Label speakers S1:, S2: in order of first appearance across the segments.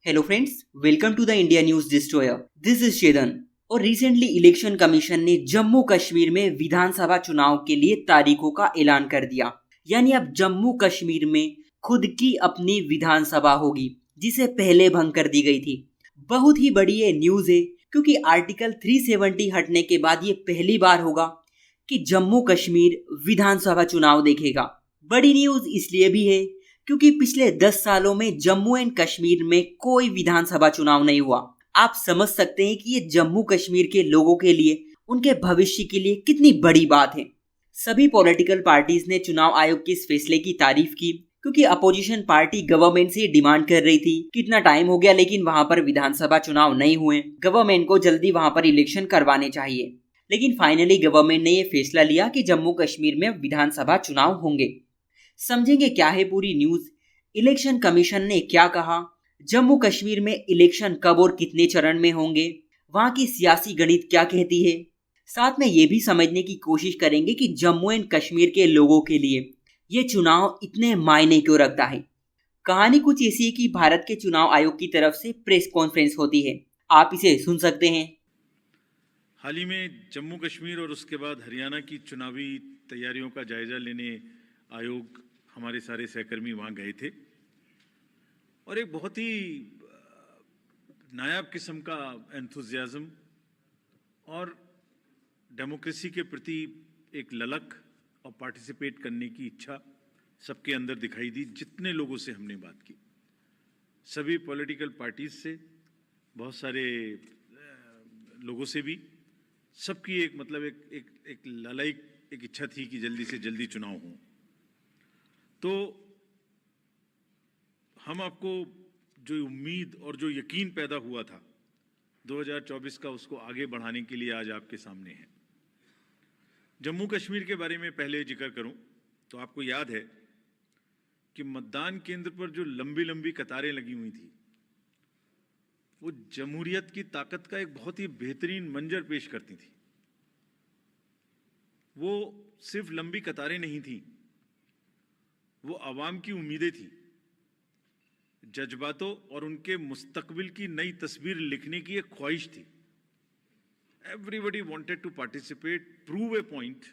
S1: Hello friends, welcome to the India news destroyer. This is शेदन। और recently election commission ने जम्मू कश्मीर में विधानसभा चुनाव के लिए तारीखों का ऐलान कर दिया। यानी अब जम्मू कश्मीर में खुद की अपनी विधानसभा होगी, जिसे पहले भंग कर दी गई थी। बहुत ही बड़ी ये न्यूज है, क्योंकि आर्टिकल 370 हटने के बाद ये पहली बार होगा कि जम्मू कश्मीर विधानसभा चुनाव देखेगा। बड़ी न्यूज इसलिए भी है क्योंकि पिछले 10 सालों में जम्मू एंड कश्मीर में कोई विधानसभा चुनाव नहीं हुआ। आप समझ सकते हैं कि ये जम्मू कश्मीर के लोगों के लिए, उनके भविष्य के लिए कितनी बड़ी बात है। सभी पॉलिटिकल पार्टीज ने चुनाव आयोग के इस फैसले की तारीफ की, क्योंकि अपोजिशन पार्टी गवर्नमेंट से डिमांड कर रही थी। कितना टाइम हो गया लेकिन वहां पर विधानसभा चुनाव नहीं हुए, गवर्नमेंट को जल्दी वहां पर इलेक्शन करवाने चाहिए। लेकिन फाइनली गवर्नमेंट ने यह फैसला लिया कि जम्मू कश्मीर में विधानसभा चुनाव होंगे। समझेंगे क्या है पूरी न्यूज, इलेक्शन कमीशन ने क्या कहा, जम्मू कश्मीर में इलेक्शन कब और कितने चरण में होंगे, वहां की सियासी गणित क्या कहती है। साथ में ये भी समझने की कोशिश करेंगे कि जम्मू एंड कश्मीर के लोगों के लिए ये चुनाव इतने मायने क्यों रखता है। कहानी कुछ ऐसी है कि भारत के चुनाव आयोग की तरफ से प्रेस कॉन्फ्रेंस होती है, आप इसे सुन सकते हैं।
S2: हाल ही में जम्मू कश्मीर और उसके बाद हरियाणा की चुनावी तैयारियों का जायजा लेने आयोग, हमारे सारे सहकर्मी वहाँ गए थे और एक बहुत ही नायाब किस्म का एंथुजियाज्म और डेमोक्रेसी के प्रति एक ललक और पार्टिसिपेट करने की इच्छा सबके अंदर दिखाई दी। जितने लोगों से हमने बात की, सभी पॉलिटिकल पार्टीज से, बहुत सारे लोगों से भी, सबकी एक ललायक एक इच्छा थी कि जल्दी से जल्दी चुनाव हो। तो हम आपको जो उम्मीद और जो यकीन पैदा हुआ था 2024 का, उसको आगे बढ़ाने के लिए आज आपके सामने है। जम्मू कश्मीर के बारे में पहले जिक्र करूं तो आपको याद है कि मतदान केंद्र पर जो लंबी लंबी कतारें लगी हुई थी, वो जमहूरियत की ताकत का एक बहुत ही बेहतरीन मंजर पेश करती थी। वो सिर्फ लंबी कतारें नहीं थी, वो आवाम की उम्मीदें थी, जज्बातों और उनके मुस्तकबिल की नई तस्वीर लिखने की एक ख्वाहिश थी। Everybody wanted to participate, prove a point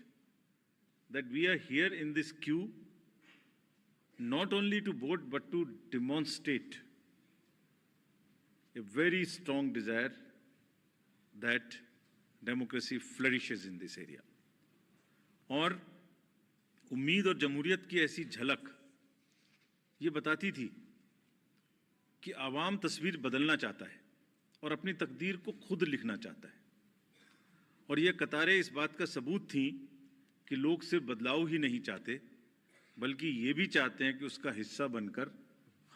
S2: that we are here in this queue not only to vote but to demonstrate a very strong desire that democracy flourishes in this area. और उम्मीद और जमहूरियत की ऐसी झलक ये बताती थी कि आवाम तस्वीर बदलना चाहता है और अपनी तकदीर को खुद लिखना चाहता है। और ये कतारें इस बात का सबूत थीं कि लोग सिर्फ बदलाव ही नहीं चाहते, बल्कि ये भी चाहते हैं कि उसका हिस्सा बनकर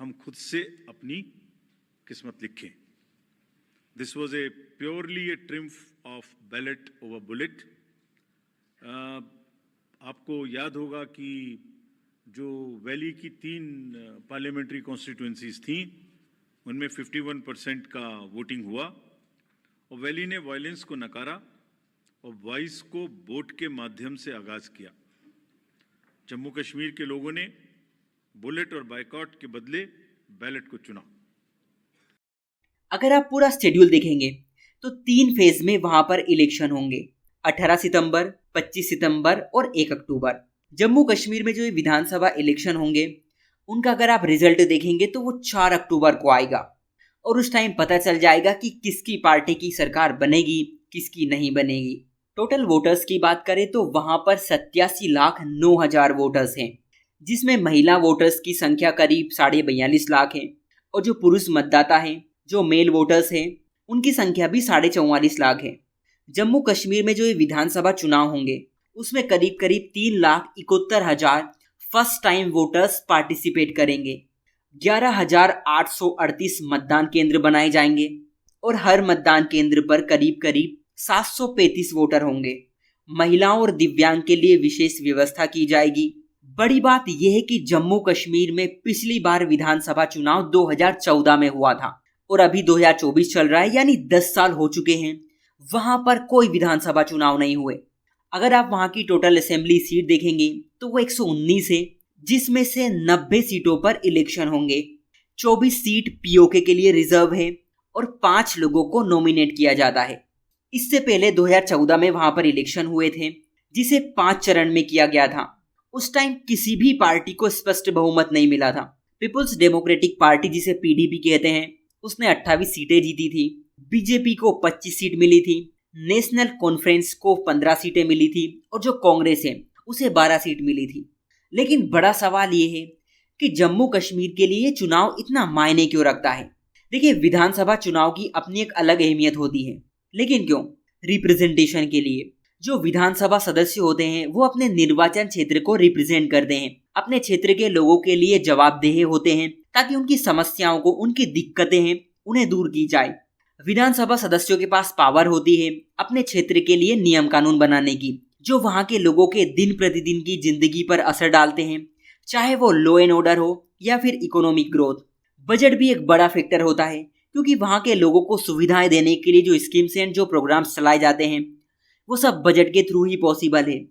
S2: हम खुद से अपनी किस्मत लिखें। This was a purely A triumph of ballot over bullet. आपको याद होगा कि जो वैली की 3 पार्लियामेंट्री कॉन्स्टिट्यूंसीज थीं, उनमें 51% का वोटिंग हुआ और वैली ने वायलेंस को नकारा और वॉइस को वोट के माध्यम से आगाज किया। जम्मू कश्मीर के लोगों ने बुलेट और बायकॉट के बदले बैलेट को चुना।
S1: अगर आप पूरा शेड्यूल देखेंगे तो 3 फेज में वहां पर इलेक्शन होंगे, 18 सितंबर, 25 सितंबर और 1 अक्टूबर। जम्मू कश्मीर में जो ये विधानसभा इलेक्शन होंगे, उनका अगर आप रिजल्ट देखेंगे तो वो 4 अक्टूबर को आएगा और उस टाइम पता चल जाएगा कि किसकी पार्टी की सरकार बनेगी, किसकी नहीं बनेगी। टोटल वोटर्स की बात करें तो वहां पर 87,09,000 वोटर्स हैं, जिसमें महिला वोटर्स की संख्या करीब 42.5 लाख है और जो पुरुष मतदाता हैं, जो मेल वोटर्स हैं, उनकी संख्या भी 44.5 लाख है। जम्मू कश्मीर में जो ये विधानसभा चुनाव होंगे, उसमें करीब 3,71,000 फर्स्ट टाइम वोटर्स पार्टिसिपेट करेंगे। 11,838 मतदान केंद्र बनाए जाएंगे और हर मतदान केंद्र पर करीब 735 वोटर होंगे। महिलाओं और दिव्यांग के लिए विशेष व्यवस्था की जाएगी। बड़ी बात यह है कि जम्मू कश्मीर में पिछली बार विधानसभा चुनाव 2014 में हुआ था और अभी 2024 चल रहा है, यानी 10 साल हो चुके हैं, वहां पर कोई विधानसभा चुनाव नहीं हुए। अगर आप वहां की टोटल असेंबली सीट देखेंगे तो वो 119 है, जिसमें से 90 सीटों पर इलेक्शन होंगे। 24 सीट पीओके के लिए रिजर्व है और 5 लोगों को नॉमिनेट किया जाता है। इससे पहले 2014 में वहां पर इलेक्शन हुए थे जिसे 5 चरण में किया गया था। उस टाइम किसी भी पार्टी को स्पष्ट बहुमत नहीं मिला था। पीपुल्स डेमोक्रेटिक पार्टी जिसे पीडीपी कहते हैं उसने 28 सीटें जीती थी, बीजेपी को 25 सीट मिली थी, नेशनल कॉन्फ्रेंस को 15 सीटें मिली थी और जो कांग्रेस है उसे 12 सीट मिली थी। लेकिन बड़ा सवाल ये है कि जम्मू कश्मीर के लिए चुनाव इतना मायने क्यों रखता है। देखिए, विधानसभा चुनाव की अपनी एक अलग अहमियत होती है, लेकिन क्यों? रिप्रेजेंटेशन के लिए। जो विधानसभा सदस्य होते हैं वो अपने निर्वाचन क्षेत्र को रिप्रेजेंट करते हैं, अपने क्षेत्र के लोगों के लिए जवाबदेह होते हैं ताकि उनकी समस्याओं को, उनकी दिक्कतें हैं उन्हें दूर की जाए। विधानसभा सदस्यों के पास पावर होती है अपने क्षेत्र के लिए नियम कानून बनाने की, जो वहां के लोगों के दिन प्रतिदिन की जिंदगी पर असर डालते हैं, चाहे वो लॉ एंड ऑर्डर हो या फिर इकोनॉमिक ग्रोथ। बजट भी एक बड़ा फैक्टर होता है क्योंकि वहां के लोगों को सुविधाएं देने के लिए जो स्कीम्स एंड जो प्रोग्राम्स चलाए जाते हैं वो सब बजट के थ्रू ही पॉसिबल है।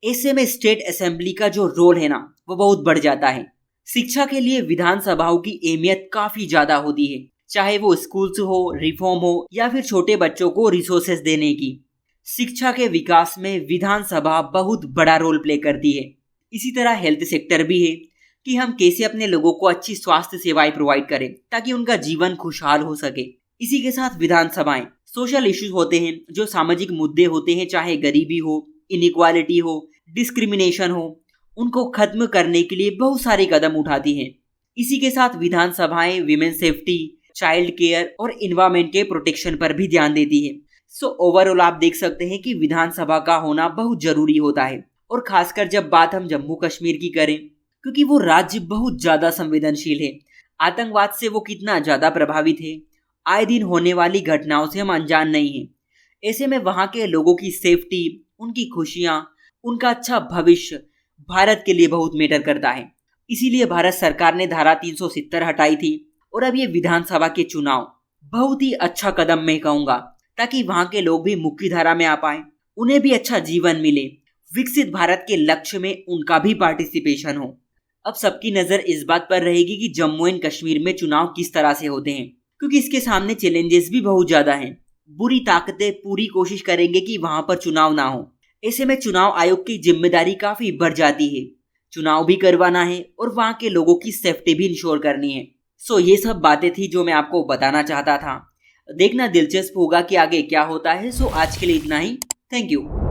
S1: ऐसे में स्टेट असेंबली का जो रोल है ना वो बहुत बढ़ जाता है। शिक्षा के लिए विधानसभाओं की अहमियत काफी ज्यादा होती है, चाहे वो स्कूल्स हो, रिफॉर्म हो या फिर छोटे बच्चों को रिसोर्सेज देने की। शिक्षा के विकास में विधानसभा बहुत बड़ा रोल प्ले करती है। इसी तरह हेल्थ सेक्टर भी है कि हम कैसे अपने लोगों को अच्छी स्वास्थ्य सेवाएं प्रोवाइड करें ताकि उनका जीवन खुशहाल हो सके। इसी के साथ विधानसभाएं सोशल इश्यूज होते हैं, जो सामाजिक मुद्दे होते हैं, चाहे गरीबी हो, इनइक्वालिटी हो, डिस्क्रिमिनेशन हो, उनको खत्म करने के लिए बहुत सारे कदम उठाती हैं। इसी के साथ विधानसभाएं विमेन सेफ्टी, चाइल्ड केयर और इन्वायरमेंट के प्रोटेक्शन पर भी ध्यान देती है। सो ओवरऑल आप देख सकते हैं कि विधानसभा का होना बहुत जरूरी होता है, और खासकर जब बात हम जम्मू कश्मीर की करें, क्योंकि वो राज्य बहुत ज्यादा संवेदनशील है। आतंकवाद से वो कितना ज्यादा प्रभावित है, आए दिन होने वाली घटनाओं से हम अनजान नहीं हैं। ऐसे में वहां के लोगों की सेफ्टी, उनकी खुशियां, उनका अच्छा भविष्य भारत के लिए बहुत मैटर करता है। इसीलिए भारत सरकार ने धारा 370 हटाई थी और अब ये विधानसभा के चुनाव बहुत ही अच्छा कदम मैं कहूंगा, ताकि वहां के लोग भी मुख्य धारा में आ पाए, उन्हें भी अच्छा जीवन मिले, विकसित भारत के लक्ष्य में उनका भी पार्टिसिपेशन हो। अब सबकी नजर इस बात पर रहेगी कि जम्मू एंड कश्मीर में चुनाव किस तरह से होते हैं, क्योंकि इसके सामने चैलेंजेस भी बहुत ज्यादा हैं। बुरी ताकतें पूरी कोशिश करेंगे कि वहां पर चुनाव ना हो। ऐसे में चुनाव आयोग की जिम्मेदारी काफी बढ़ जाती है। चुनाव भी करवाना है और वहां के लोगों की सेफ्टी भी इंश्योर करनी है। सो ये सब बातें थी जो मैं आपको बताना चाहता था। देखना दिलचस्प होगा कि आगे क्या होता है। सो आज के लिए इतना ही। Thank you.